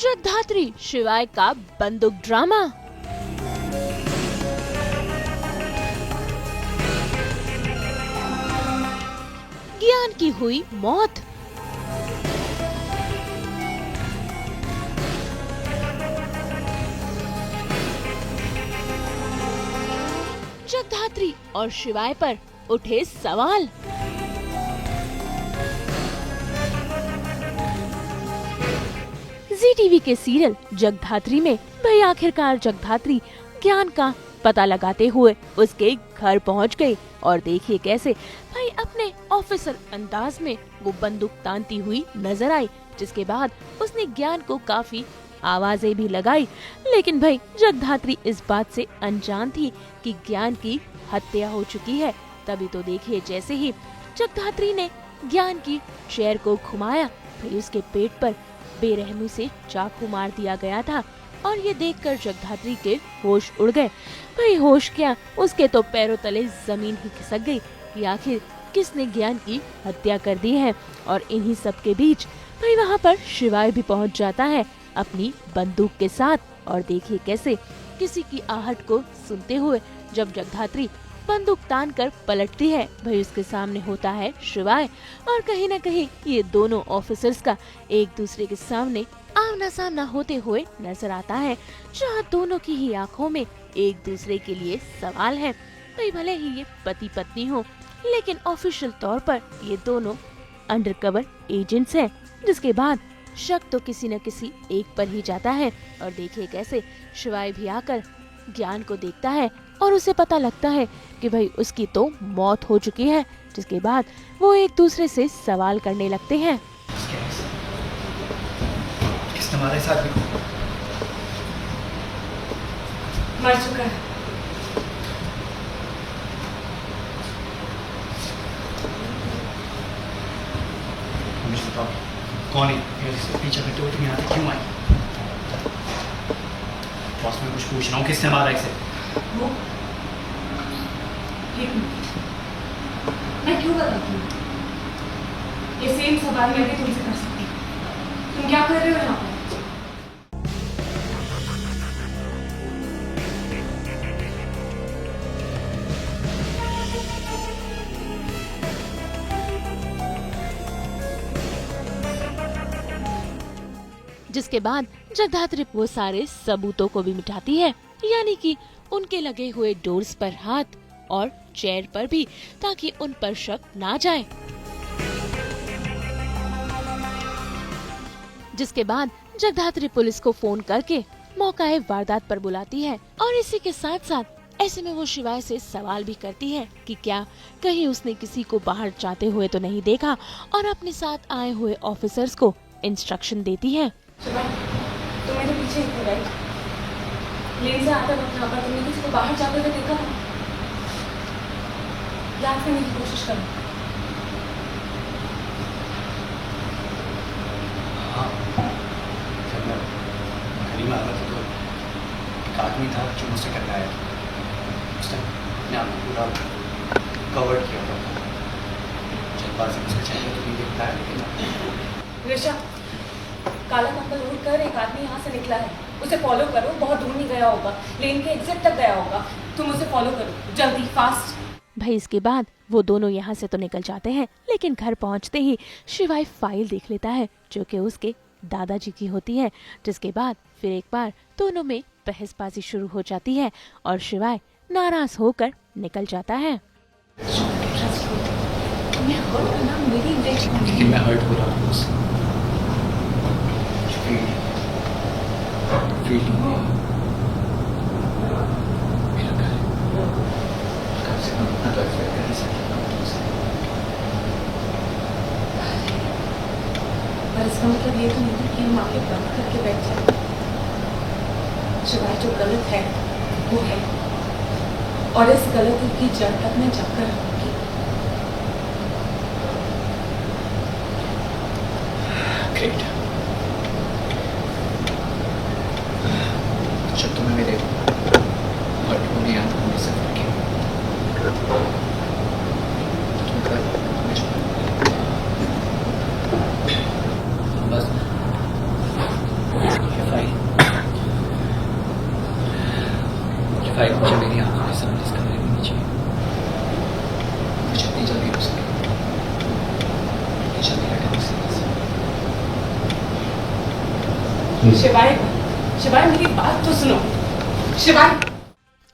जगधात्री शिवाय का बंदूक ड्रामा। ज्ञान की हुई मौत। जगधात्री और शिवाय पर उठे सवाल। जी टीवी के सीरियल जगधात्री में भाई आखिरकार जगधात्री ज्ञान का पता लगाते हुए उसके घर पहुंच गई और देखिए कैसे भाई अपने ऑफिसर अंदाज में वो बंदूक तानती हुई नजर आई, जिसके बाद उसने ज्ञान को काफी आवाजें भी लगाई। लेकिन भाई जगधात्री इस बात से अनजान थी कि ज्ञान की हत्या हो चुकी है। तभी तो देखिए जैसे ही जगधात्री ने ज्ञान की चेयर को घुमाया, भाई उसके पेट पर बेरहमी से चाकू मार दिया गया था और ये देखकर जगधात्री के होश उड़ गए। भाई होश क्या, उसके तो पैरों तले जमीन ही खिसक गई कि आखिर किसने ज्ञान की हत्या कर दी है। और इन्हीं सब के बीच भाई वहाँ पर शिवाय भी पहुँच जाता है अपनी बंदूक के साथ और देखिए कैसे किसी की आहट को सुनते हुए जब जगधात्री बंदूक तान कर पलटती है, भाई उसके सामने होता है शिवाय। और कहीं न कहीं ये दोनों ऑफिसर्स का एक दूसरे के सामने आमना सामना होते हुए नजर आता है, जहाँ दोनों की ही आंखों में एक दूसरे के लिए सवाल है। भाई भले ही ये पति पत्नी हो, लेकिन ऑफिशियल तौर पर ये दोनों अंडरकवर एजेंट्स हैं। जिसके बाद शक तो किसी न किसी एक पर ही जाता है और देखिए कैसे शिवाय भी आकर ज्ञान को देखता है और उसे पता लगता है कि भाई उसकी तो मौत हो चुकी है। जिसके बाद वो एक दूसरे से सवाल करने लगते हैं। किसने हमारे साथ मर चुका है। मुझे बताओ कौन है इसके पीछे करते हुए तुम यहाँ तक क्यों आई? बॉस मैं कुछ पूछ रहा हूँ, किसने मारा इसे? वो एक मिनट, मैं क्यों बताती हूँ? ये सेम सवाल मैं भी तुमसे कर सकती हूँ। तुम क्या कर रहे हो यहाँ पर? जिसके बाद जगधात्री वो सारे सबूतों को भी मिटाती है, यानी कि उनके लगे हुए डोर्स पर हाथ और चेयर पर भी, ताकि उन पर शक ना जाए। जिसके बाद जगधात्री पुलिस को फोन करके मौकाए वारदात पर बुलाती है और इसी के साथ साथ ऐसे में वो शिवाय से सवाल भी करती है कि क्या कहीं उसने किसी को बाहर जाते हुए तो नहीं देखा और अपने साथ आए हुए ऑफिसर्स को इंस्ट्रक्शन देती है। शिवाय, तुम मेरे पीछे ही थे, राइट? लेन से आता वक्त यहाँ पर तुमने किसी को बाहर जाते हुए देखा था? याद करने की कोशिश करो। हाँ, जब मैं घड़ी में आ रहा था तो एक आदमी था जो मुझसे टकराया। उसने अपने आप को पूरा कवर किया था। जल्दबाजी में उसका चेहरा तो नहीं दिखता है, लेकिन ऋषा, काला कंबल ओढ़ कर एक आदमी यहाँ से निकला है, उसे फॉलो करो। बहुत दूर नहीं गया होगा, लेन के एग्जिट तक गया होगा। तुम उसे फॉलो करो, जल्दी, फास्ट। भाई इसके बाद वो दोनों यहाँ से तो निकल जाते हैं, लेकिन घर पहुँचते ही शिवाय फाइल देख लेता है जो कि उसके दादाजी की होती है। जिसके बाद फिर एक बार दोनों में बहसबाजी शुरू हो जाती है और शिवाय नाराज होकर निकल जाता है। लेकिन मैं हर्ट हो रहा हूँ। फीलिंग मेरा घर कम से कम इतना तो एक्सपेक्ट कर ही सकता हूँ तुमसे। पर इसका मतलब ये तो नहीं कि हम आगे बंद करके बैठ जाए। शिवाय जो गलत है वो है, और इस गलती की जड़ तक मैं जाकर रहूंगी। ग्रेट। जब तुम्हें मेरे हर्ट होने याद होने से फर्क तुम कर बस भाई मुझे मेरी आंखों के सामने इसका लेनी चाहिए, जितनी जल्दी हो सके। जल्दी हटे मुझसे। शिवाय, शिवाय मेरी बात तो सुनो। शिवाय,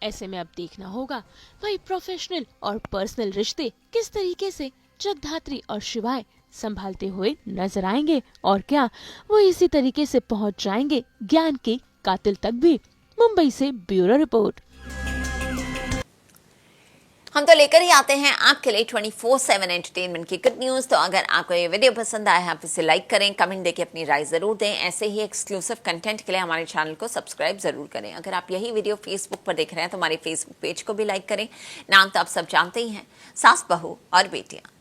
ऐसे में अब देखना होगा भाई प्रोफेशनल और पर्सनल रिश्ते किस तरीके से जगधात्री और शिवाय संभालते हुए नजर आएंगे, और क्या वो इसी तरीके से पहुंच जाएंगे ज्ञान के कातिल तक भी। मुंबई से ब्यूरो रिपोर्ट। हम तो लेकर ही आते हैं आपके लिए 24/7 एंटरटेनमेंट की गुड न्यूज। तो अगर आपको ये वीडियो पसंद आया है आप इसे लाइक करें, कमेंट देके अपनी राय जरूर दें। ऐसे ही एक्सक्लूसिव कंटेंट के लिए हमारे चैनल को सब्सक्राइब जरूर करें। अगर आप यही वीडियो फेसबुक पर देख रहे हैं तो हमारे फेसबुक पेज को भी लाइक करें। नाम तो आप सब जानते ही हैं, सास बहू और बेटियां।